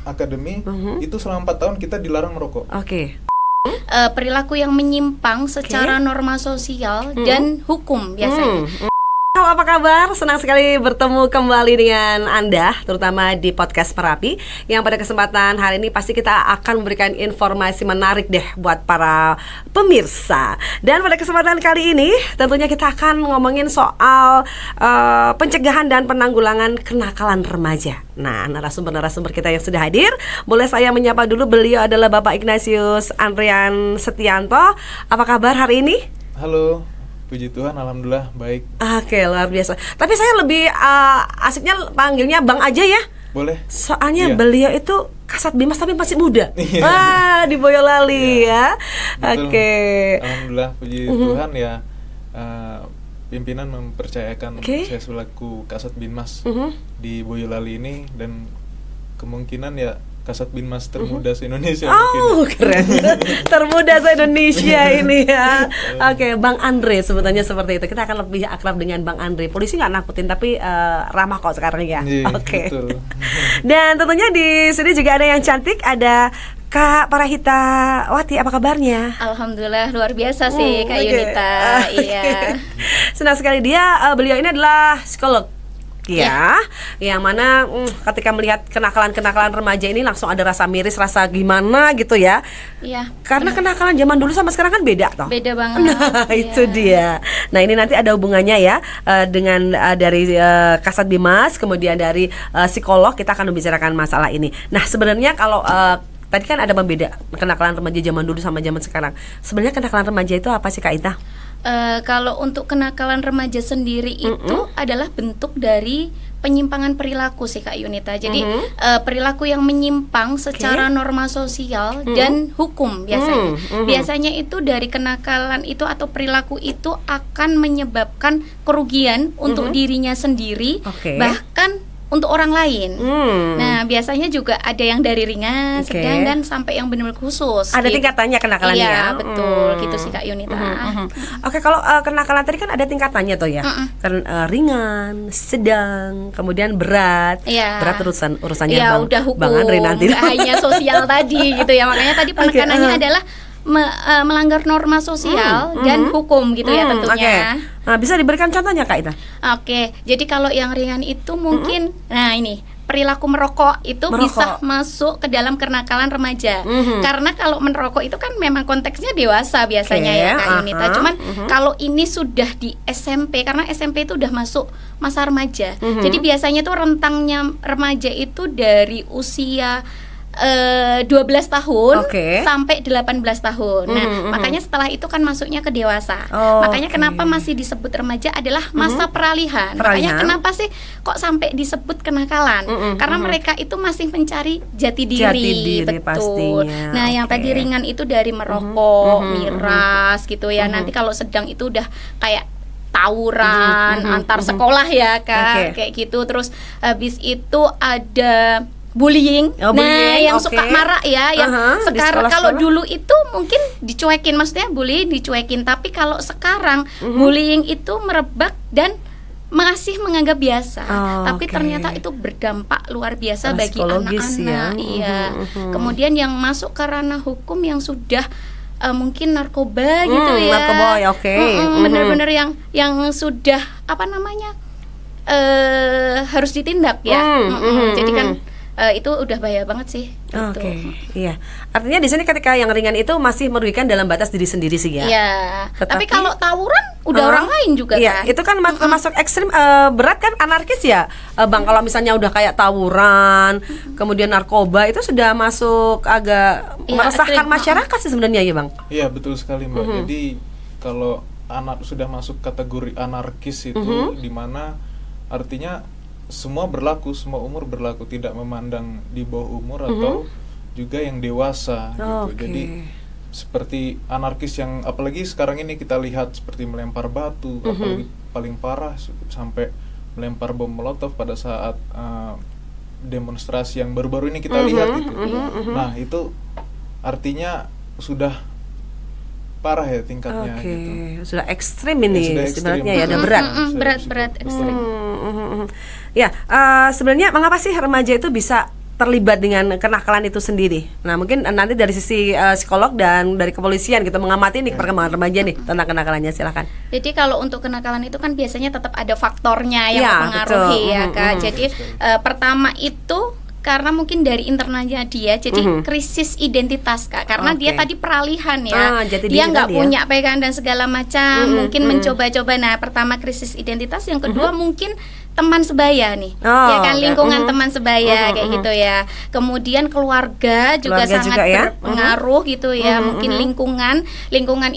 akademi itu selama 4 tahun kita dilarang merokok. Oke. Perilaku yang menyimpang secara norma sosial dan hukum biasanya. Halo, apa kabar? Senang sekali bertemu kembali dengan Anda, terutama di podcast Merapi. Yang pada kesempatan hari ini pasti kita akan memberikan informasi menarik deh buat para pemirsa. Dan pada kesempatan kali ini tentunya kita akan ngomongin soal pencegahan dan penanggulangan kenakalan remaja. Nah, narasumber-narasumber kita yang sudah hadir, boleh saya menyapa dulu. Beliau adalah Bapak Ignatius Andrian Setianto. Apa kabar hari ini? Halo. Puji Tuhan, alhamdulillah baik. Oke, luar biasa. Tapi saya lebih asiknya panggilnya Bang aja ya. Boleh. Soalnya beliau itu Kasat Bimas tapi masih muda. Wah, di Boyolali ya. Oke. Alhamdulillah, puji Tuhan ya. Pimpinan mempercayakan saya selaku Kasat Binmas di Boyolali ini, dan kemungkinan ya Kasat Binmas termuda se-Indonesia. Oh, keren. Termuda se-Indonesia ini ya. Oke, Bang Andre sebutannya seperti itu. Kita akan lebih akrab dengan Bang Andre. Polisi nggak nakutin, tapi ramah kok sekarang ya. Oke. Betul. Dan tentunya di sini juga ada yang cantik, ada Kak Parahita Wati. Apa kabarnya? Alhamdulillah luar biasa sih Kak Yunita. Iya. Senang sekali beliau ini adalah psikolog. Ya, yang mana ketika melihat kenakalan-kenakalan remaja ini langsung ada rasa miris, rasa gimana gitu ya. Iya. Karena kenakalan zaman dulu sama sekarang kan beda toh. Beda banget. Nah, itu dia. Nah, ini nanti ada hubungannya ya dengan dari Kasat Bimas, kemudian dari psikolog, kita akan membicarakan masalah ini. Nah, sebenarnya kalau tadi kan ada pembeda kenakalan remaja zaman dulu sama zaman sekarang. Sebenarnya kenakalan remaja itu apa sih Kak Ita? Kalau untuk kenakalan remaja sendiri itu adalah bentuk dari penyimpangan perilaku sih Kak Yunita. Jadi perilaku yang menyimpang secara norma sosial dan hukum biasanya. Biasanya itu dari kenakalan itu atau perilaku itu akan menyebabkan kerugian untuk dirinya sendiri, bahkan untuk orang lain. Nah, biasanya juga ada yang dari ringan, sedang, dan sampai yang benar-benar khusus. Ada tingkatannya kenakalannya. Iya, betul. Gitu sih Kak Yunita. Oke, kalau kenakalan tadi kan ada tingkatannya tuh ya. Kan ringan, sedang, kemudian berat. Berat urusannya udah hukum. Bang Andre nanti. Hanya sosial tadi gitu ya. Makanya tadi penekanannya adalah melanggar norma sosial dan hukum gitu ya tentunya. Nah, bisa diberikan contohnya Kak Ita? Oke, jadi kalau yang ringan itu mungkin, nah ini perilaku merokok itu bisa masuk ke dalam kenakalan remaja. Karena kalau merokok itu kan memang konteksnya dewasa biasanya ya Kak Yunita. Cuman kalau ini sudah di SMP, karena SMP itu udah masuk masa remaja. Jadi biasanya tuh rentangnya remaja itu dari usia 12 tahun sampai 18 tahun. Nah, makanya setelah itu kan masuknya ke dewasa. Makanya kenapa masih disebut remaja adalah masa peralihan. Makanya kenapa sih kok sampai disebut kenakalan? Karena mereka itu masih mencari jati diri, betul. Pastinya. Nah, yang tadi ringan itu dari merokok, miras gitu ya. Nanti kalau sedang itu udah kayak tawuran antar sekolah ya Kak, kayak gitu. Terus habis itu ada bullying. Nah, yang suka marah ya, yang sekarang kalau dulu itu mungkin dicuekin, maksudnya bullying dicuekin, tapi kalau sekarang bullying itu merebak dan masih menganggap biasa. Tapi ternyata itu berdampak luar biasa bagi anak-anak. Iya. Kemudian yang masuk ke ranah hukum yang sudah mungkin narkoba gitu ya. Narkoba, bener-bener yang sudah apa namanya harus ditindak ya. Jadi kan itu udah bahaya banget sih. Iya. Artinya di sini ketika yang ringan itu masih merugikan dalam batas diri sendiri sih ya. Iya. Tapi kalau tawuran udah orang lain juga kan. Itu kan masuk ekstrim, berat kan, anarkis ya, Bang. Kalau misalnya udah kayak tawuran, kemudian narkoba, itu sudah masuk agak meresahkan masyarakat sih sebenarnya ya Bang. Iya, betul sekali Mbak. Jadi kalau anak sudah masuk kategori anarkis itu dimana artinya semua berlaku, semua umur berlaku, tidak memandang di bawah umur atau juga yang dewasa gitu. Jadi seperti anarkis yang apalagi sekarang ini kita lihat seperti melempar batu, apalagi paling parah sampai melempar bom molotov pada saat demonstrasi yang baru-baru ini kita lihat itu. Nah, itu artinya sudah parah ya tingkatnya gitu. Sudah ekstrim ini sebenarnya ya, ada berat. Berat ekstrim. Ya, sebenarnya mengapa sih remaja itu bisa terlibat dengan kenakalan itu sendiri. Nah, mungkin nanti dari sisi psikolog dan dari kepolisian gitu mengamati nih perkembangan remaja nih tentang kenakalannya, silakan. Jadi kalau untuk kenakalan itu kan biasanya tetap ada faktornya yang Ya, mempengaruhi betul. ya Kak. Jadi pertama itu karena mungkin dari internalnya dia, jadi krisis identitas Kak. Karena dia tadi peralihan ya, jati dia diri nggak tadi ya. punya pegangan dan segala macam, mungkin mencoba-coba. Nah, pertama krisis identitas, yang kedua mungkin teman sebaya nih, ya kan, lingkungan teman sebaya kayak gitu ya. Kemudian keluarga juga sangat juga ya. berpengaruh gitu ya. Mungkin lingkungan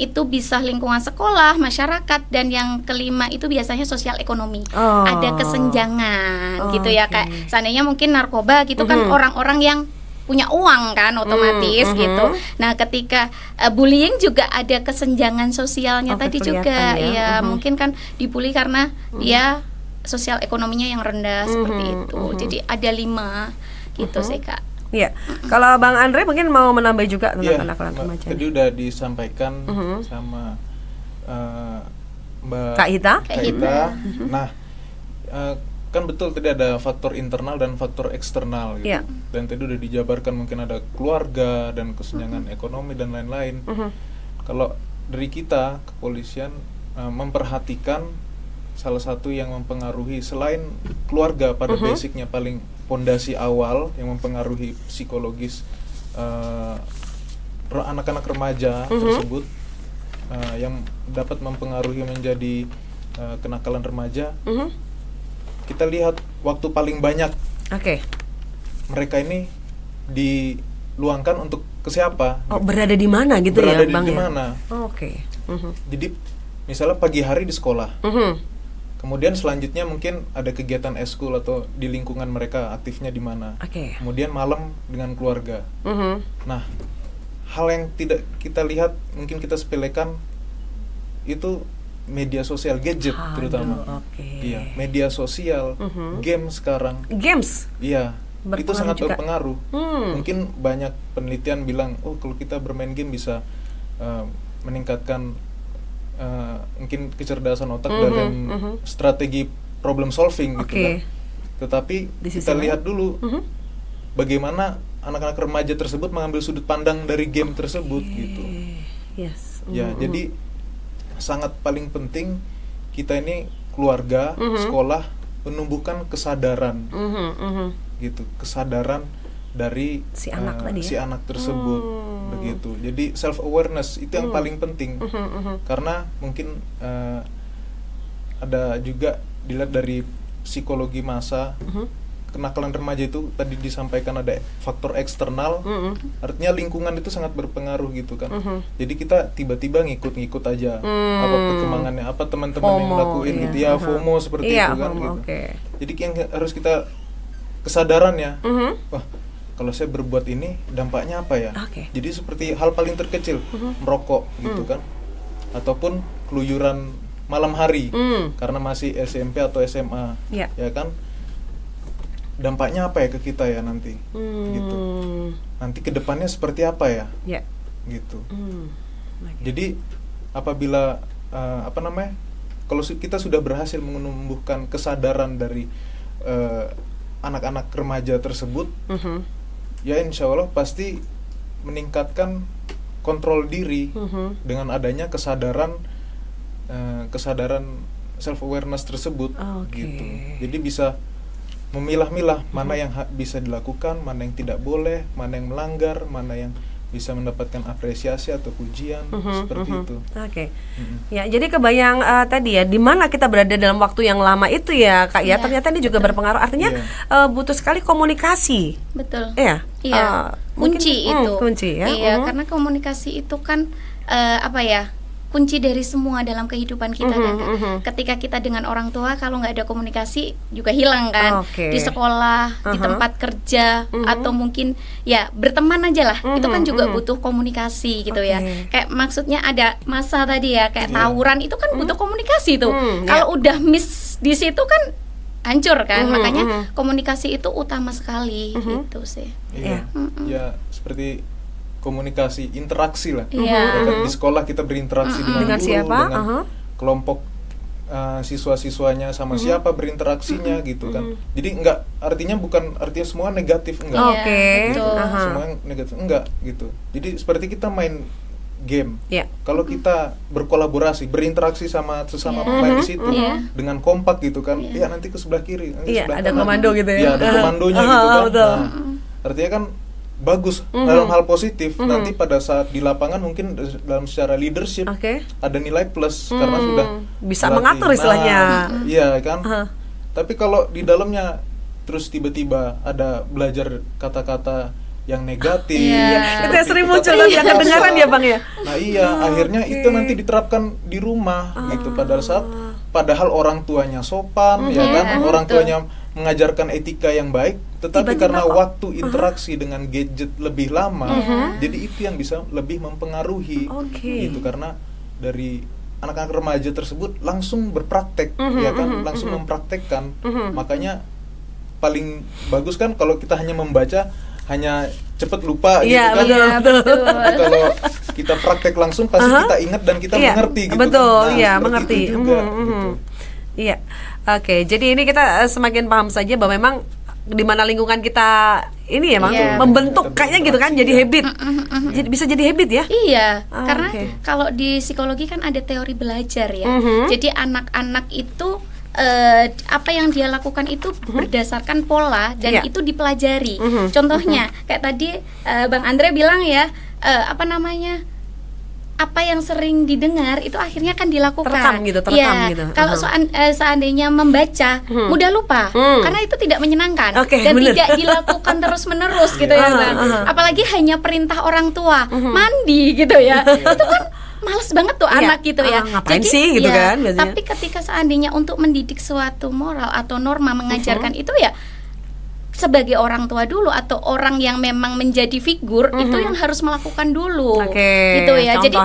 itu bisa lingkungan sekolah, masyarakat, dan yang kelima itu biasanya sosial ekonomi. Ada kesenjangan gitu ya Kak. Seandainya mungkin narkoba gitu kan orang-orang yang punya uang kan otomatis gitu. Nah, ketika bullying juga ada kesenjangan sosialnya tadi juga ya. Mungkin kan dibully karena dia sosial ekonominya yang rendah seperti itu. Jadi ada 5 gitu sih Kak. Iya. Kalau Bang Andre mungkin mau menambah juga tentang kenakalan Mbak, remaja. tadi udah disampaikan sama Mbak Kak Hita. Nah, kan betul tadi ada faktor internal dan faktor eksternal gitu. Dan tadi udah dijabarkan mungkin ada keluarga dan kesenjangan ekonomi dan lain-lain. Kalau dari kita kepolisian memperhatikan salah satu yang mempengaruhi selain keluarga pada basicnya, paling pondasi awal yang mempengaruhi psikologis anak-anak remaja tersebut, yang dapat mempengaruhi menjadi kenakalan remaja. Kita lihat waktu paling banyak mereka ini diluangkan untuk ke siapa? Berada di mana gitu berada ya Bang? Berada di mana? Jadi misalnya pagi hari di sekolah. Kemudian selanjutnya mungkin ada kegiatan eskul atau di lingkungan mereka aktifnya di mana. Kemudian malam dengan keluarga. Nah, hal yang tidak kita lihat, mungkin kita sepelekan, itu media sosial, gadget terutama. Iya, media sosial, game sekarang. Games? Iya, itu sangat berpengaruh. Mungkin banyak penelitian bilang, kalau kita bermain game bisa meningkatkan mungkin kecerdasan otak dan strategi problem solving gitu kan. Tetapi kita lihat dulu bagaimana anak-anak remaja tersebut mengambil sudut pandang dari game tersebut gitu. Ya, jadi sangat paling penting kita ini keluarga, sekolah menumbuhkan kesadaran gitu, kesadaran dari si anak tersebut begitu. Jadi self awareness itu yang paling penting. Karena mungkin ada juga dilihat dari psikologi masa, kenakalan remaja itu tadi disampaikan ada faktor eksternal, artinya lingkungan itu sangat berpengaruh gitu kan. Jadi kita tiba-tiba ngikut-ngikut aja apa perkembangannya, apa teman-teman yang lakuin gitu ya, FOMO seperti itu kan gitu. Jadi yang harus kita kesadarannya, wah kalau saya berbuat ini dampaknya apa ya? Jadi seperti hal paling terkecil, merokok gitu kan, ataupun keluyuran malam hari karena masih SMP atau SMA, ya kan? Dampaknya apa ya ke kita ya nanti, gitu. Nanti kedepannya seperti apa ya, gitu. Jadi apabila kalau kita sudah berhasil menumbuhkan kesadaran dari anak-anak remaja tersebut, ya insya Allah pasti meningkatkan kontrol diri dengan adanya kesadaran self awareness tersebut, gitu. Jadi bisa memilah-milah mana yang bisa dilakukan, mana yang tidak boleh, mana yang melanggar, mana yang bisa mendapatkan apresiasi atau pujian, seperti itu. Ya, jadi kebayang tadi ya, di mana kita berada dalam waktu yang lama itu ya Kak ya. Ternyata ini juga berpengaruh. Artinya butuh sekali komunikasi. Betul. Iya. Kunci itu. Kunci ya. Iya, karena komunikasi itu kan kunci dari semua dalam kehidupan kita kan. Ketika kita dengan orang tua, kalau nggak ada komunikasi juga hilang kan. Di sekolah, di tempat kerja, atau mungkin ya berteman aja lah. Itu kan juga butuh komunikasi gitu ya. Kayak maksudnya ada masa tadi ya, kayak tawuran itu kan butuh komunikasi tuh. Kalau udah miss di situ kan hancur kan. Makanya komunikasi itu utama sekali gitu sih. Ya seperti komunikasi, interaksi lah. Ya kan, di sekolah kita berinteraksi dengan guru, dengan kelompok siswa-siswanya sama siapa berinteraksinya gitu kan. Jadi bukan artinya semua negatif, enggak. Oke. Gitu. Semua negatif enggak gitu. Jadi seperti kita main game. Kalau kita berkolaborasi, berinteraksi sama sesama pemain di situ dengan kompak gitu kan. Nanti ke sebelah kiri, nanti sebelah ada kanan. komando gitu ya. Iya, ada komandonya gitu kan. Betul. Nah, artinya kan bagus dalam hal positif. Nanti pada saat di lapangan mungkin dalam secara leadership ada nilai plus karena sudah bisa berlatih. mengatur istilahnya. Iya kan. Tapi kalau di dalamnya terus tiba-tiba ada belajar kata-kata yang negatif, itu yang sering muncul dan yang kedengaran ya Bang ya. Nah akhirnya itu nanti diterapkan di rumah gitu pada saat padahal orang tuanya sopan ya kan, orang tuanya mengajarkan etika yang baik, tetapi karena waktu interaksi dengan gadget lebih lama, jadi itu yang bisa lebih mempengaruhi gitu, karena dari anak-anak remaja tersebut langsung berpraktek ya kan, langsung mempraktekkan. Makanya paling bagus kan kalau kita hanya membaca, hanya cepet lupa gitu kan. Betul. Kalau kita praktek langsung pasti kita ingat dan kita mengerti gitu. Betul, kan. mengerti juga, gitu. Iya. Oke, jadi ini kita semakin paham saja bahwa memang di mana lingkungan kita ini ya, membentuk kayaknya gitu kan, jadi habit. Jadi bisa jadi habit ya? Iya, karena kalau di psikologi kan ada teori belajar ya. Jadi anak-anak itu apa yang dia lakukan itu berdasarkan pola dan itu dipelajari. Contohnya kayak tadi Bang Andre bilang ya, apa yang sering didengar itu akhirnya kan dilakukan. Terekam gitu. Kalau seandainya membaca mudah lupa karena itu tidak menyenangkan dan tidak dilakukan terus-menerus gitu ya Bang. Apalagi hanya perintah orang tua, mandi gitu ya. Itu kan males banget tuh anak gitu ya. Ngapain sih gitu kan biasanya. Tapi ketika seandainya untuk mendidik suatu moral atau norma, mengajarkan itu ya sebagai orang tua dulu atau orang yang memang menjadi figur itu yang harus melakukan dulu gitu ya. Jadi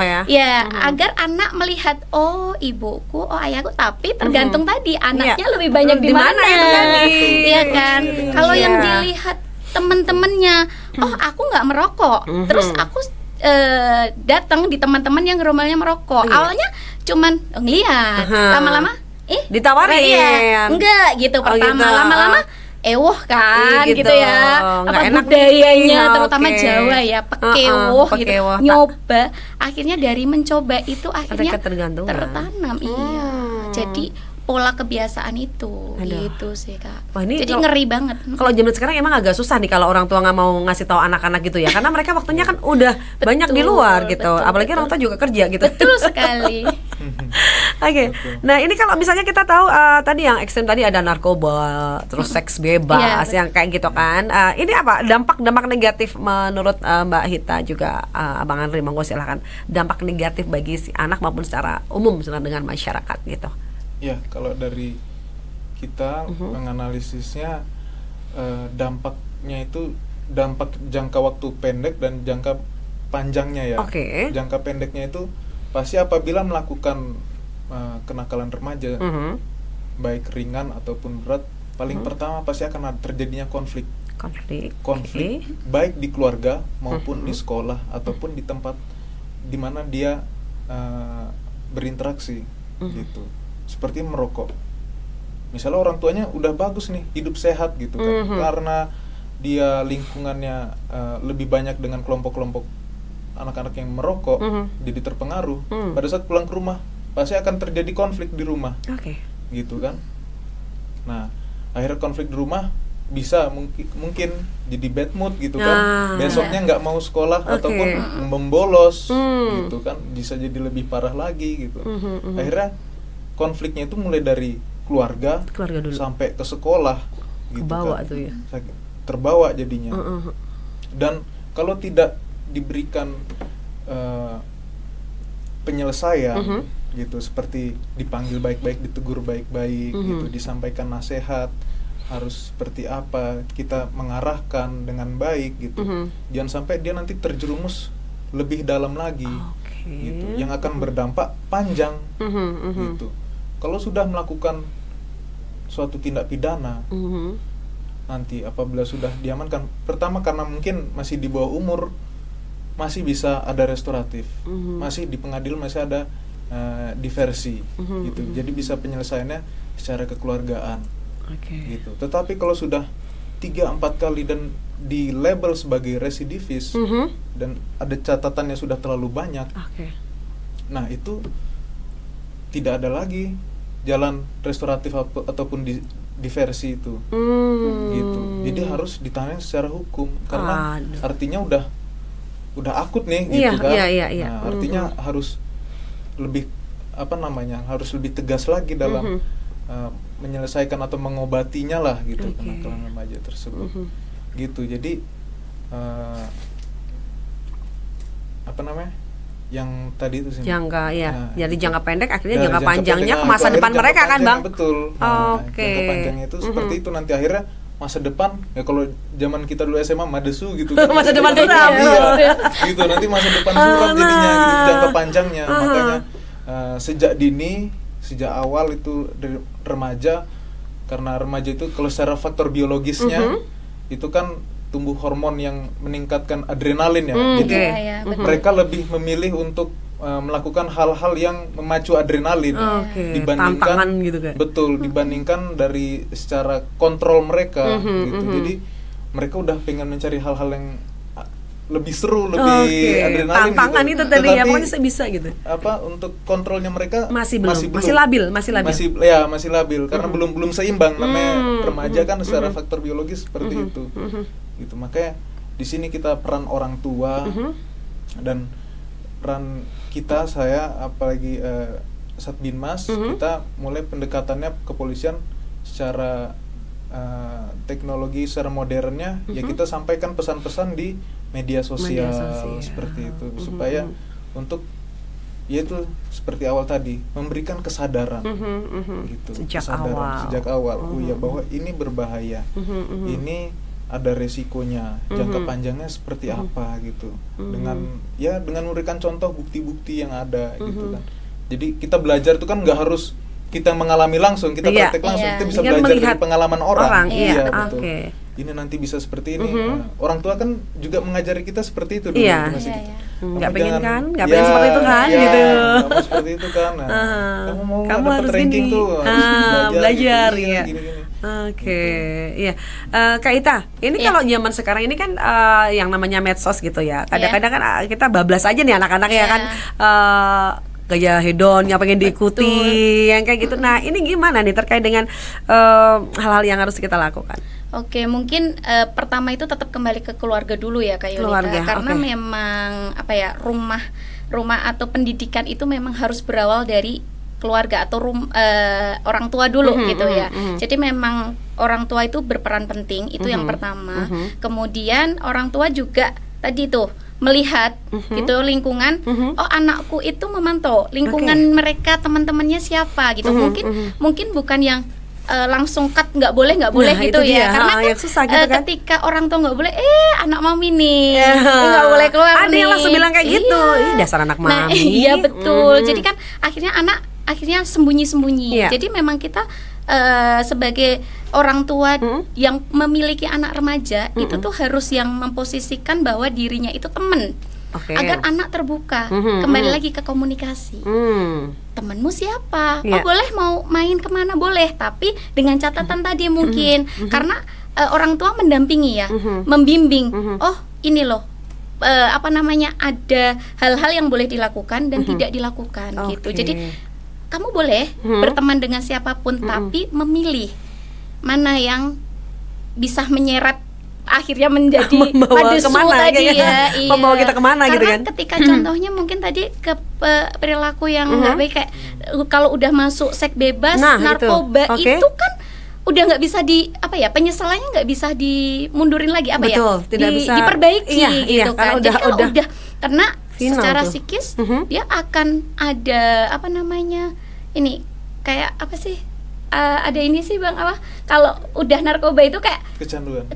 agar anak melihat oh ibuku, oh ayahku, tapi tergantung tadi anaknya lebih banyak di mana itu kan. Iya kan. Kalau yang dilihat teman-temannya, oh aku nggak merokok, terus aku datang di teman-teman yang rumahnya merokok. Awalnya cuman ngeliat, lama-lama ditawarin. Enggak gitu pertama, lama-lama kan gitu ya. Apa enak budayanya terutama Jawa ya, pekewuh gitu. Nyoba, akhirnya dari mencoba itu akhirnya tertanam. Jadi pola kebiasaan itu gitu sih Kak. Jadi ngeri banget. Kalau zaman sekarang emang agak susah nih kalau orang tua nggak mau ngasih tahu anak-anak gitu ya, karena mereka waktunya kan udah banyak di luar gitu. Apalagi orang tua juga kerja gitu. Betul sekali. Oke. Nah ini kalau misalnya kita tahu tadi yang ekstrem tadi ada narkoba, terus seks bebas, yang kayak gitu kan. Ini apa dampak negatif menurut Mbak Hita juga, Abang Andri, monggo silahkan. Dampak negatif bagi si anak maupun secara umum dengan masyarakat gitu. Ya, kalau dari kita menganalisisnya dampaknya itu dampak jangka waktu pendek dan jangka panjangnya ya. Jangka pendeknya itu pasti apabila melakukan kenakalan remaja, baik ringan ataupun berat, paling pertama pasti akan terjadinya konflik. Baik di keluarga maupun di sekolah ataupun di tempat di mana dia berinteraksi gitu. Seperti merokok, misalnya orang tuanya udah bagus nih, hidup sehat gitu kan, karena dia lingkungannya lebih banyak dengan kelompok-kelompok anak-anak yang merokok, jadi terpengaruh. Pada saat pulang ke rumah pasti akan terjadi konflik di rumah, gitu kan. Nah akhirnya konflik di rumah bisa mungkin jadi bad mood gitu kan, besoknya nggak mau sekolah ataupun membolos gitu kan, bisa jadi lebih parah lagi gitu. Akhirnya konfliknya itu mulai dari keluarga dulu sampai ke sekolah gitu. Kebawa kan. Terbawa jadinya. Dan kalau tidak diberikan penyelesaian gitu, seperti dipanggil baik-baik, ditegur baik-baik gitu, disampaikan nasihat harus seperti apa, kita mengarahkan dengan baik gitu. Jangan sampai dia nanti terjerumus lebih dalam lagi gitu, yang akan berdampak panjang gitu. Kalau sudah melakukan suatu tindak pidana, nanti apabila sudah diamankan, pertama karena mungkin masih di bawah umur, masih bisa ada restoratif, masih di pengadilan masih ada diversi gitu. Jadi bisa penyelesaiannya secara kekeluargaan gitu. Tetapi kalau sudah 3-4 kali dan di label sebagai residivis dan ada catatannya sudah terlalu banyak, nah itu tidak ada lagi jalan restoratif ataupun diversi itu gitu. Jadi harus ditangani secara hukum karena artinya udah akut nih gitu kan. Nah, artinya harus lebih harus lebih tegas lagi dalam menyelesaikan atau mengobatinya lah gitu kenakalan remaja tersebut gitu. Jadi yang tadi itu sih jadi jangka pendek akhirnya jangka panjangnya ke masa depan mereka kan Bang. Betul. Jangka panjangnya itu seperti itu, nanti akhirnya masa depan ya kalau zaman kita dulu SMA madesu gitu kan. Masa depan suram. Gitu nanti masa depan suram jadinya gitu, jangka panjangnya. Makanya sejak awal itu dari remaja, karena remaja itu kalau secara faktor biologisnya itu kan tumbuh hormon yang meningkatkan adrenalin ya. Jadi mereka lebih memilih untuk melakukan hal-hal yang memacu adrenalin dibandingkan tantangan gitu kan. Betul, dibandingkan dari secara kontrol mereka gitu. Jadi mereka udah pengen mencari hal-hal yang lebih seru, lebih adrenalin tantangan gitu. Itu tadi ya pokoknya saya bisa gitu. Untuk kontrolnya mereka masih labil. Masih labil karena belum seimbang. Namanya remaja kan secara faktor biologis seperti itu. Gitu. Makanya di sini kita peran orang tua dan peran kita, saya apalagi Satbinmas, kita mulai pendekatannya kepolisian secara teknologi secara modernnya, ya kita sampaikan pesan-pesan di media sosial. Seperti itu supaya untuk yaitu seperti awal tadi memberikan kesadaran gitu, sejak awal bahwa ini berbahaya, ini ada resikonya, jangka panjangnya seperti apa gitu, dengan memberikan contoh bukti-bukti yang ada gitu kan. Jadi kita belajar itu kan nggak harus kita mengalami langsung, kita praktek langsung, kita bisa belajar dari pengalaman orang. Betul. Ini nanti bisa seperti ini. Orang tua kan juga mengajari kita seperti itu dulu. Nggak pengen seperti itu kan, gitu. Kamu seperti itu kan. Kamu harus ranking gini. Tuh, harus belajar ya. Gini. Kak Ita, ini kalau zaman sekarang ini kan yang namanya medsos gitu ya. Kadang-kadang kan kita bablas aja nih anak-anak ya kan. Gaya hedon yang pengen diikuti, yang kayak gitu. Nah, ini gimana nih terkait dengan hal-hal yang harus kita lakukan? Oke, mungkin pertama itu tetap kembali ke keluarga dulu ya Kak Yolita, karena memang rumah atau pendidikan itu memang harus berawal dari keluarga atau orang tua dulu gitu ya. Jadi memang orang tua itu berperan penting, itu yang pertama. Kemudian orang tua juga tadi tuh melihat gitu lingkungan, oh anakku itu memantau lingkungan mereka, teman-temannya siapa gitu. Mungkin bukan yang langsung cut nggak boleh gitu ya, karena kan susah gitu kan? Ketika orang tua nggak boleh, anak mami nih nggak boleh keluar. Ada yang langsung bilang kayak gitu, dasar anak mami. Iya betul. Jadi kan akhirnya sembunyi-sembunyi. Jadi memang kita sebagai orang tua yang memiliki anak remaja itu tuh harus yang memposisikan bahwa dirinya itu teman, agar anak terbuka. Kembali lagi ke komunikasi. Temanmu siapa? Oh boleh, mau main kemana boleh, tapi dengan catatan tadi mungkin karena orang tua mendampingi ya, membimbing. Oh ini loh, ada hal-hal yang boleh dilakukan dan tidak dilakukan gitu. Jadi kamu boleh berteman dengan siapapun, tapi memilih mana yang bisa menyeret akhirnya menjadi madesu tadi ya. Membawa kita kemana gitu kan? Karena ketika contohnya mungkin tadi ke perilaku yang nggak baik, kayak kalau udah masuk seks bebas, narkoba itu kan udah nggak bisa penyesalannya nggak bisa dimundurin lagi tidak bisa diperbaiki gitu kan. Jadi kalau udah karena secara tuh. psikis dia akan ada ini kayak apa sih? Ada ini sih Bang, kalau udah narkoba itu kayak kecanduan.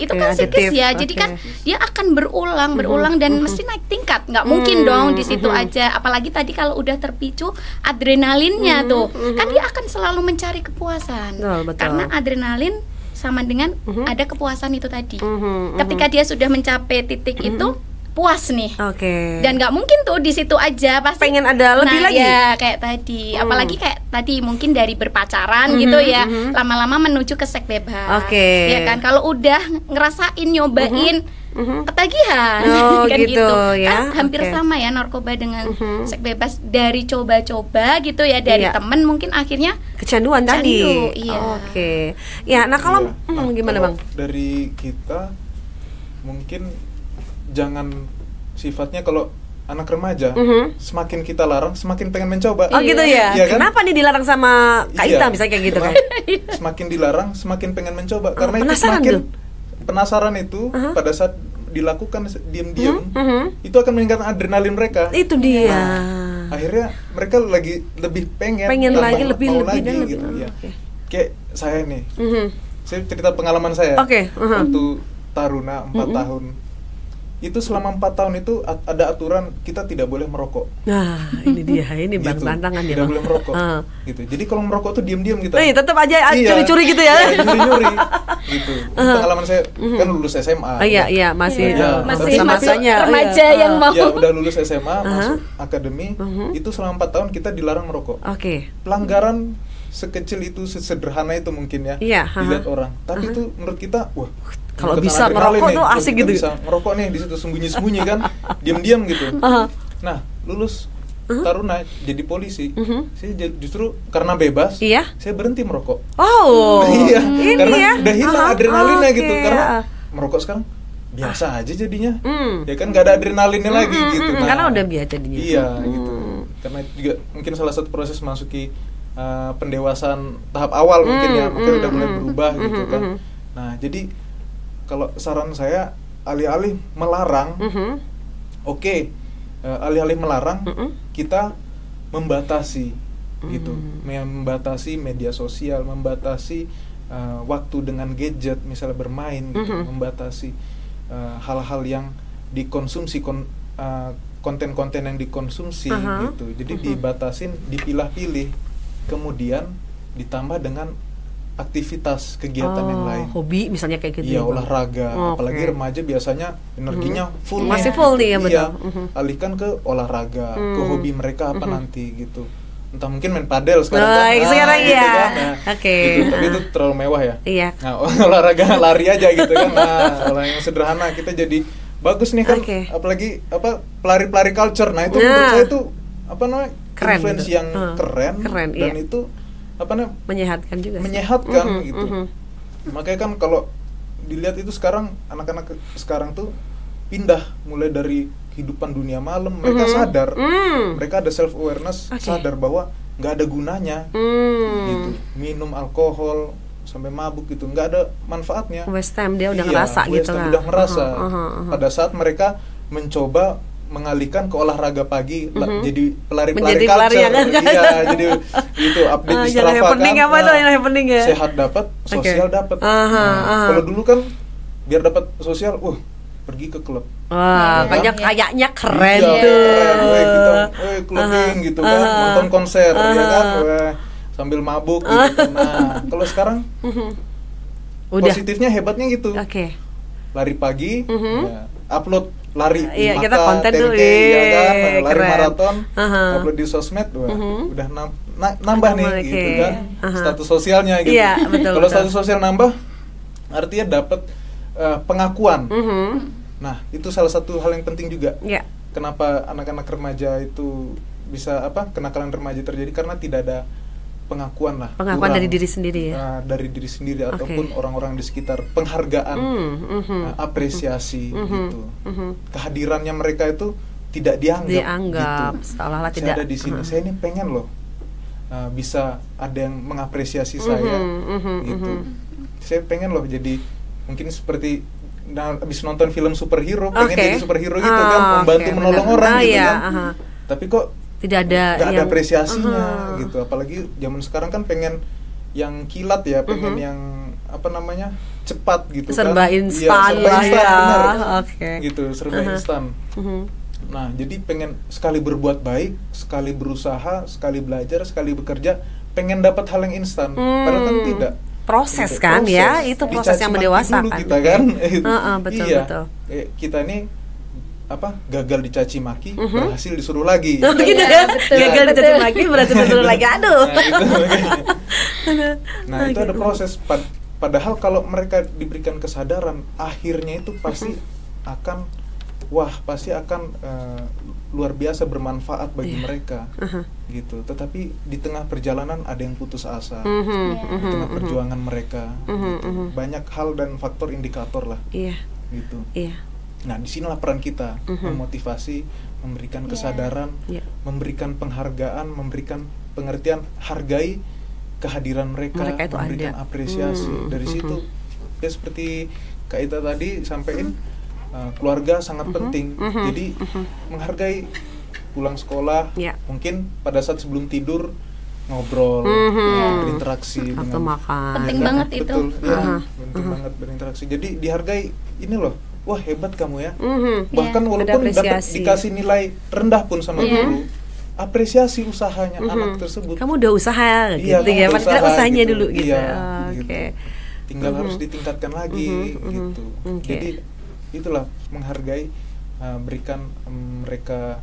Itu kan psikis ya. Jadi kan dia akan berulang dan mesti naik tingkat. Nggak mungkin dong di situ aja. Apalagi tadi kalau udah terpicu adrenalinnya tuh, kan dia akan selalu mencari kepuasan. Betul. Karena adrenalin sama dengan ada kepuasan itu tadi. Ketika dia sudah mencapai titik itu, puas nih. Oke. Dan nggak mungkin tuh di situ aja, pasti pengen ada lebih lagi. Ya kayak tadi, apalagi kayak tadi mungkin dari berpacaran gitu ya, lama-lama menuju ke seks bebas. Oke. Ya kan, kalau udah ngerasain nyobain ketagihan, kan gitu, ya. Kan hampir sama ya narkoba dengan seks bebas, dari coba-coba gitu ya, dari temen mungkin akhirnya kecanduan tadi. Iya. Oke. Ya, nah kalau gimana kalau Bang? Dari kita mungkin jangan sifatnya kalau anak remaja semakin kita larang semakin pengen mencoba. Oh gitu ya. Iya kan? Kenapa nih dilarang sama Kak Ita misalnya kayak gitu kan? Semakin dilarang semakin pengen mencoba karena itu penasaran semakin tuh. Penasaran itu pada saat dilakukan diam-diam itu akan meningkatkan adrenalin mereka. Itu dia. Nah, akhirnya mereka lagi lebih pengen lagi mau lebih lagi dan lebih. gitu ya. Kayak saya nih. Saya cerita pengalaman saya. Waktu taruna 4 tahun. Itu selama 4 tahun itu ada aturan kita tidak boleh merokok. Nah, ini dia, ini Bang gitu. tantangan ya. Tidak boleh merokok. Gitu. Jadi kalau merokok tuh diam-diam kita. Tetap aja curi-curi gitu ya. Iya, curi-curi. Gitu. Pengalaman saya kan lulus SMA. Iya, masih masanya remaja yang mau. Ya, udah lulus SMA, masuk akademi. Itu selama 4 tahun kita dilarang merokok. Oke. Pelanggaran sekecil itu, sesederhana itu mungkin ya, dilihat orang. Tapi itu menurut kita, wah, kalau bisa ngerokok tuh asik gitu. Bisa ngerokok nih di situ sembunyi-sembunyi kan, diam-diam gitu. Nah, lulus taruna jadi polisi, saya justru karena bebas, saya berhenti merokok. Iya, karena udah hilang adrenalinnya gitu. Karena merokok sekarang biasa aja jadinya, ya kan nggak ada adrenalinnya lagi gitu. Nah, karena udah biasa jadinya. Iya gitu. Karena juga mungkin salah satu proses masuki pendewasaan tahap awal mungkin ya, mungkin udah mulai berubah gitu kan. Nah, jadi kalau saran saya alih-alih melarang, alih-alih melarang, kita membatasi gitu, membatasi media sosial, membatasi waktu dengan gadget, misalnya bermain gitu, membatasi hal-hal yang dikonsumsi, konten-konten yang dikonsumsi gitu. Jadi dibatasin, dipilah-pilih, kemudian ditambah dengan aktivitas kegiatan yang lain, hobi misalnya kayak gitu. Iya, olahraga. Apalagi remaja biasanya energinya full, masih full nih ya, betul. Alihkan ke olahraga, ke hobi mereka apa nanti gitu. Entah mungkin main padel sekarang sekarang gitu ya. Kan. Nah, gitu. Tapi itu terlalu mewah ya. Iya. Nah, olahraga lari aja gitu kan. Nah, olahraga yang sederhana kita jadi bagus nih kan. Apalagi pelari-pelari culture. Nah, itu menurut saya itu keren, influence gitu. yang keren dan itu menyehatkan juga. Menyehatkan gitu. Makanya kan kalau dilihat itu sekarang anak-anak sekarang tuh pindah mulai dari kehidupan dunia malam, mereka sadar, mereka ada self awareness, sadar bahwa nggak ada gunanya, gitu, minum alkohol sampai mabuk gitu, nggak ada manfaatnya. Waste time, dia udah ngerasa gitu lah. Udah ngerasa. Pada saat mereka mencoba mengalihkan ke olahraga pagi, jadi pelari-pelari culture, jadi itu update di Strava kan. Yang penting ya. Sehat dapat, sosial dapat. Kalau dulu kan biar dapat sosial, pergi ke klub. Kayaknya keren tuh. Kita clubbing gitu kan, nonton konser ya kan, sambil mabuk gitu. Nah, kalau sekarang positifnya hebatnya gitu. Lari pagi, upload lari kita konten tuh, ya kan, lari keren. Maraton, upload di sosmed, udah nambah nih gitu kan, status sosialnya gitu. Kalau status sosial nambah, artinya dapat pengakuan. Nah, itu salah satu hal yang penting juga. Kenapa anak-anak remaja itu bisa kenakalan remaja terjadi, karena tidak ada pengakuan dari diri sendiri ya. Dari diri sendiri ataupun orang-orang di sekitar, penghargaan, apresiasi gitu. Kehadirannya mereka itu tidak dianggap gitu. Seolah-olah saya ada di sini, saya ini pengen loh bisa ada yang mengapresiasi saya gitu. Saya pengen loh jadi mungkin seperti habis nonton film superhero, pengen jadi superhero gitu kan, membantu menolong orang gitu kan. Tapi kok tidak ada apresiasinya gitu. Apalagi zaman sekarang kan pengen yang kilat ya, pengen yang cepat gitu, serba kan. Instan lah ya. Gitu, serba instan. Nah, jadi pengen sekali berbuat baik, sekali berusaha, sekali belajar, sekali bekerja, pengen dapat hal yang instan. Padahal kan tidak. Proses gitu. Kan ya, itu proses yang mendewasakan. Kita kan. Betul. Kita ini gagal dicaci maki, berhasil disuruh lagi. Oh, gitu ya. Gagal dicaci maki, berhasil disuruh lagi. Aduh. Nah, itu ada proses. Padahal kalau mereka diberikan kesadaran, akhirnya itu pasti akan luar biasa bermanfaat bagi mereka, gitu. Tetapi di tengah perjalanan ada yang putus asa, di tengah perjuangan mereka, gitu. Banyak hal dan faktor indikator lah, gitu. Nah, disinilah peran kita, memotivasi, memberikan kesadaran, memberikan penghargaan, memberikan pengertian, hargai kehadiran mereka memberikan apresiasi. Dari situ, ya seperti Kak Ita tadi sampaikan, keluarga sangat penting. Jadi menghargai pulang sekolah, mungkin pada saat sebelum tidur ngobrol, berinteraksi dengan makan. Penting banget itu. Betul, penting banget berinteraksi. Jadi dihargai, ini loh, wah hebat kamu ya. Bahkan walaupun dikasih nilai rendah pun sama guru, apresiasi usahanya anak tersebut. Kamu udah usaha gitu ya, padahal usahanya gitu. Dulu gitu. Gitu. Tinggal harus ditingkatkan lagi gitu. Jadi itulah menghargai, berikan mereka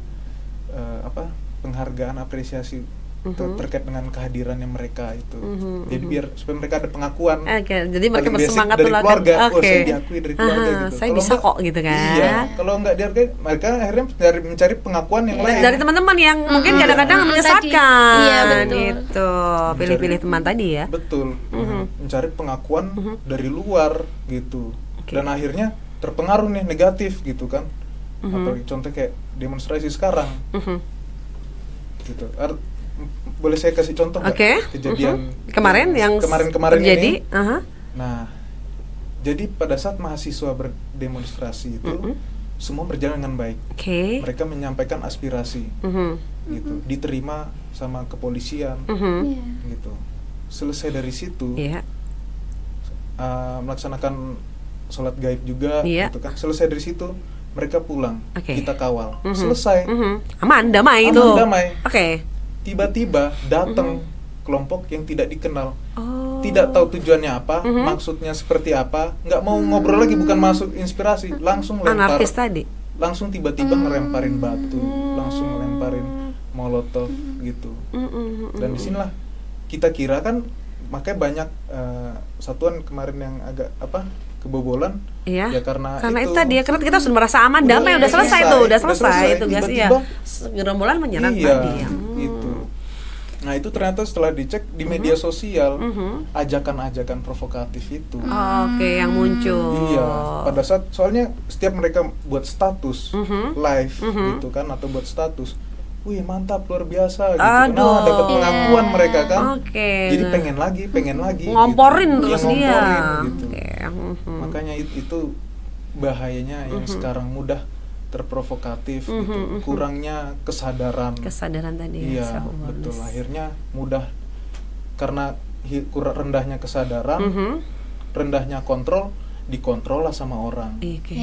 penghargaan, apresiasi terkait dengan kehadirannya mereka itu. Jadi supaya mereka ada pengakuan. Jadi mereka bersemangat dari keluarga. Saya diakui dari keluarga gitu. Saya bisa kok gitu kan. Iya. Kalau nggak dihargai, mereka akhirnya mencari pengakuan yang lain. Dari teman-teman yang mungkin kadang-kadang menyesatkan. Iya, betul. Gitu. Pilih-pilih teman tadi ya. Betul. Mencari pengakuan dari luar gitu. Dan akhirnya terpengaruh nih negatif gitu kan. Apalagi contoh kayak demonstrasi sekarang. Gitu. Boleh saya kasih contoh nggak kejadian kemarin yang kemarin terjadi? Ini? Nah, jadi pada saat mahasiswa berdemonstrasi itu semua berjalan dengan baik. Mereka menyampaikan aspirasi, gitu, diterima sama kepolisian, gitu. Selesai dari situ, melaksanakan sholat gaib juga, gitu kan. Selesai dari situ, mereka pulang, kita kawal. Selesai, aman, damai itu. Damai. Tiba-tiba datang kelompok yang tidak dikenal, tidak tahu tujuannya apa, maksudnya seperti apa, nggak mau ngobrol lagi, bukan masuk inspirasi, langsung lempar, anarkis tadi, langsung tiba-tiba ngelemparin batu, langsung ngelemparin molotov gitu. Dan disinilah kita kira kan, makanya banyak satuan kemarin yang agak kebobolan, ya karena itu tadi ya, karena kita sudah merasa aman, damai, udah selesai itu guys ya, gerombolan menyerang tadi gitu. Nah, itu ternyata setelah dicek di media sosial, ajakan-ajakan provokatif itu yang muncul. Iya, pada saat, soalnya setiap mereka buat status live gitu kan, atau buat status, wih mantap, luar biasa gitu. Nah, dapat pengakuan mereka kan. Jadi pengen lagi ngomporin gitu. Terus dia gitu. Makanya itu bahayanya yang sekarang mudah terprovokatif, gitu. Kurangnya kesadaran tadi. Iya, betul. Akhirnya mudah, karena rendahnya kesadaran, rendahnya kontrol, dikontrol lah sama orang. Gitu.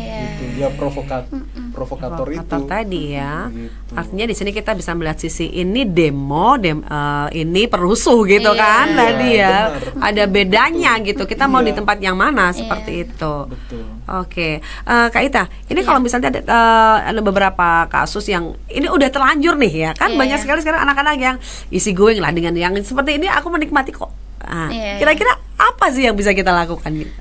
Ya provokator itu tadi ya. Gitu. Artinya di sini kita bisa melihat sisi ini ini perusuh gitu kan tadi ya. Bener. Ada bedanya gitu. Kita mau di tempat yang mana seperti itu. Betul. Kak Ita, ini kalau misalnya ada beberapa kasus yang ini udah terlanjur nih ya kan, banyak sekali sekarang anak-anak yang easy going lah dengan yang seperti ini, aku menikmati kok. Kira-kira apa sih yang bisa kita lakukan gitu?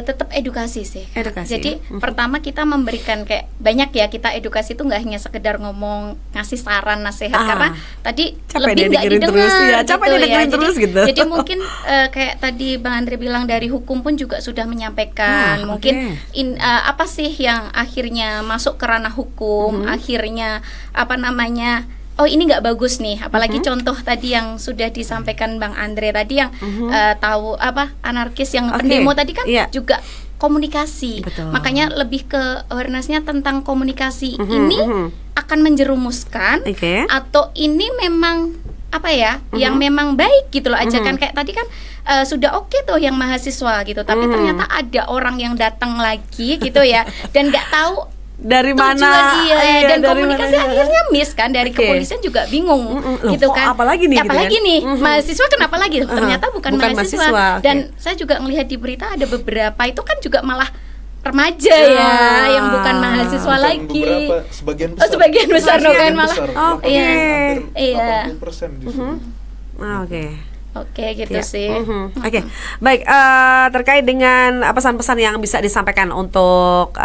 Tetap edukasi sih. Jadi pertama kita memberikan kayak banyak ya, kita edukasi itu nggak hanya sekedar ngomong, ngasih saran, nasihat, karena tadi lebih nggak didengar terus gitu. Jadi mungkin kayak tadi Bang Andre bilang, dari hukum pun juga sudah menyampaikan mungkin apa sih yang akhirnya masuk ke ranah hukum, akhirnya oh ini nggak bagus nih, apalagi contoh tadi yang sudah disampaikan Bang Andre tadi yang tahu anarkis yang pendemo tadi kan juga komunikasi. Makanya lebih ke awarenessnya tentang komunikasi ini akan menjerumuskan atau ini memang yang memang baik gitu loh, ajakan kayak tadi kan sudah oke tuh yang mahasiswa gitu, tapi ternyata ada orang yang datang lagi gitu ya, dan nggak tahu dari mana dan komunikasi akhirnya miss kan, dari kepolisian juga bingung gitu kan, apalagi nih mahasiswa kenapa lagi ternyata bukan mahasiswa. Dan saya juga ngelihat di berita ada beberapa itu kan juga malah remaja yang bukan mahasiswa mahasiswa Bukan lagi. beberapa, sebagian besar. Sebagian besar dong kan malah. besar. Iya. Hampir Iya. 80% justru. Oke. Oke gitu Ya. sih. Oke, baik. Terkait dengan pesan-pesan yang bisa disampaikan untuk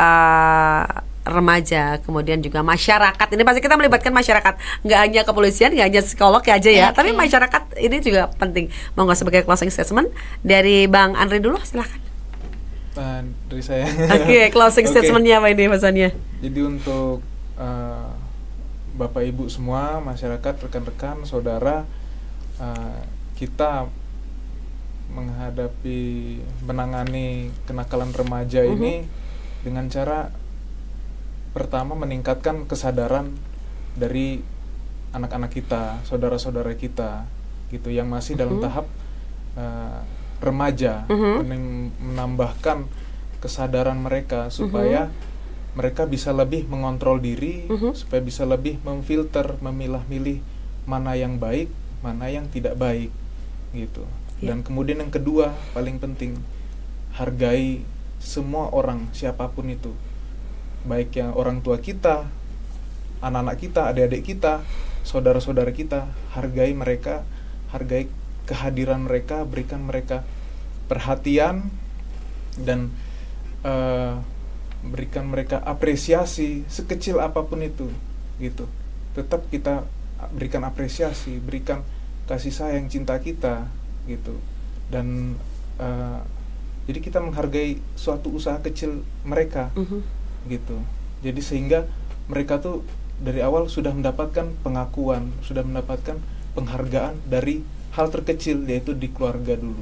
remaja, kemudian juga masyarakat. Ini pasti kita melibatkan masyarakat, nggak hanya kepolisian, nggak hanya psikolog aja ya, Oke. tapi masyarakat ini juga penting. Monggo sebagai closing statement dari Bang Andre dulu, silahkan. Nah, dari saya. Oke, closing Oke. statementnya apa ini pesannya? Jadi untuk Bapak Ibu semua, masyarakat, rekan-rekan, saudara, kita menangani kenakalan remaja ini dengan cara pertama meningkatkan kesadaran dari anak-anak kita, saudara-saudara kita, gitu, yang masih dalam tahap remaja, menambahkan kesadaran mereka supaya mereka bisa lebih mengontrol diri, supaya bisa lebih memfilter, memilah-milih mana yang baik, mana yang tidak baik, gitu. Dan kemudian yang kedua, paling penting, hargai semua orang, siapapun itu, baik yang orang tua kita, anak-anak kita, adik-adik kita, saudara-saudara kita. Hargai mereka, hargai kehadiran mereka, berikan mereka perhatian, dan berikan mereka apresiasi sekecil apapun itu, gitu. Tetap kita berikan apresiasi, berikan kasih sayang, cinta kita, gitu. Dan jadi kita menghargai suatu usaha kecil mereka, gitu. Jadi sehingga mereka tuh dari awal sudah mendapatkan pengakuan, sudah mendapatkan penghargaan dari hal terkecil, yaitu di keluarga dulu,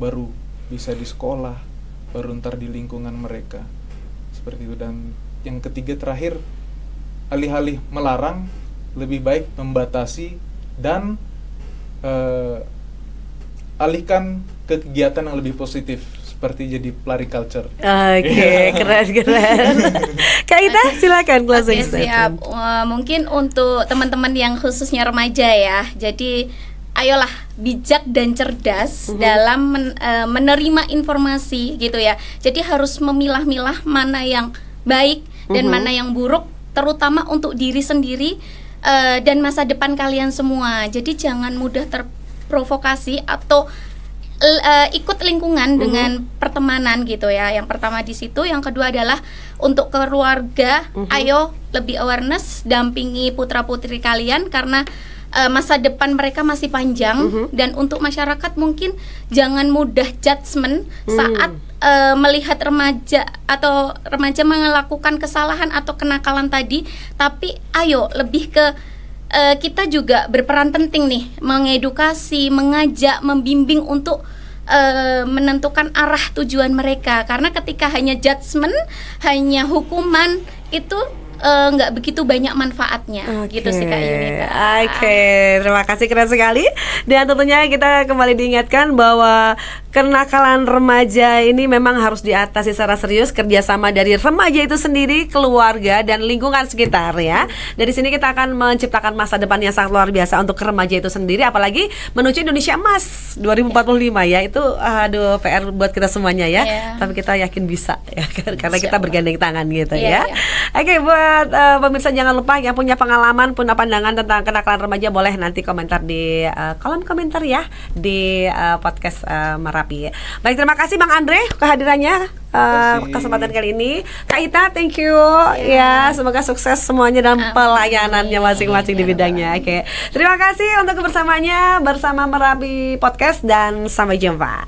baru bisa di sekolah, baru ntar di lingkungan mereka, seperti itu. Dan yang ketiga terakhir, alih-alih melarang, lebih baik membatasi dan alihkan ke kegiatan yang lebih positif, seperti jadi pelari culture. Oke, keren. Kak Ita, silakan closing Oke, siap. statement. Mungkin untuk teman-teman yang khususnya remaja ya. Jadi ayolah bijak dan cerdas dalam menerima informasi gitu ya. Jadi harus memilah-milah mana yang baik dan mana yang buruk, terutama untuk diri sendiri dan masa depan kalian semua. Jadi jangan mudah terprovokasi atau ikut lingkungan dengan pertemanan gitu ya. Yang pertama di situ, yang kedua adalah untuk keluarga, ayo lebih awareness, dampingi putra-putri kalian karena masa depan mereka masih panjang. Dan untuk masyarakat mungkin jangan mudah judgement saat melihat remaja atau remaja melakukan kesalahan atau kenakalan tadi, tapi ayo lebih ke kita juga berperan penting nih, mengedukasi, mengajak, membimbing untuk menentukan arah tujuan mereka. Karena ketika hanya judgement, hanya hukuman, itu nggak begitu banyak manfaatnya. Gitu sih Kak Yunita. Oke, terima kasih, keren sekali. Dan tentunya kita kembali diingatkan bahwa kenakalan remaja ini memang harus diatasi secara serius, kerjasama dari remaja itu sendiri, keluarga dan lingkungan sekitar ya. Dari sini kita akan menciptakan masa depan yang sangat luar biasa untuk remaja itu sendiri, apalagi menuju Indonesia Emas 2045 ya. Itu aduh PR buat kita semuanya ya. Tapi kita yakin bisa ya, karena kita bergandeng tangan gitu ya. Oke, buat pemirsa jangan lupa yang punya pengalaman, punya pandangan tentang kenakalan remaja, boleh nanti komentar di kolom komentar ya di podcast Merapi. Baik, terima kasih Bang Andre kehadirannya kesempatan kali ini. Kak Ita, thank you ya. Semoga sukses semuanya dalam pelayanannya masing-masing di bidangnya. Oke, terima kasih untuk kebersamaannya bersama Merapi Podcast dan sampai jumpa.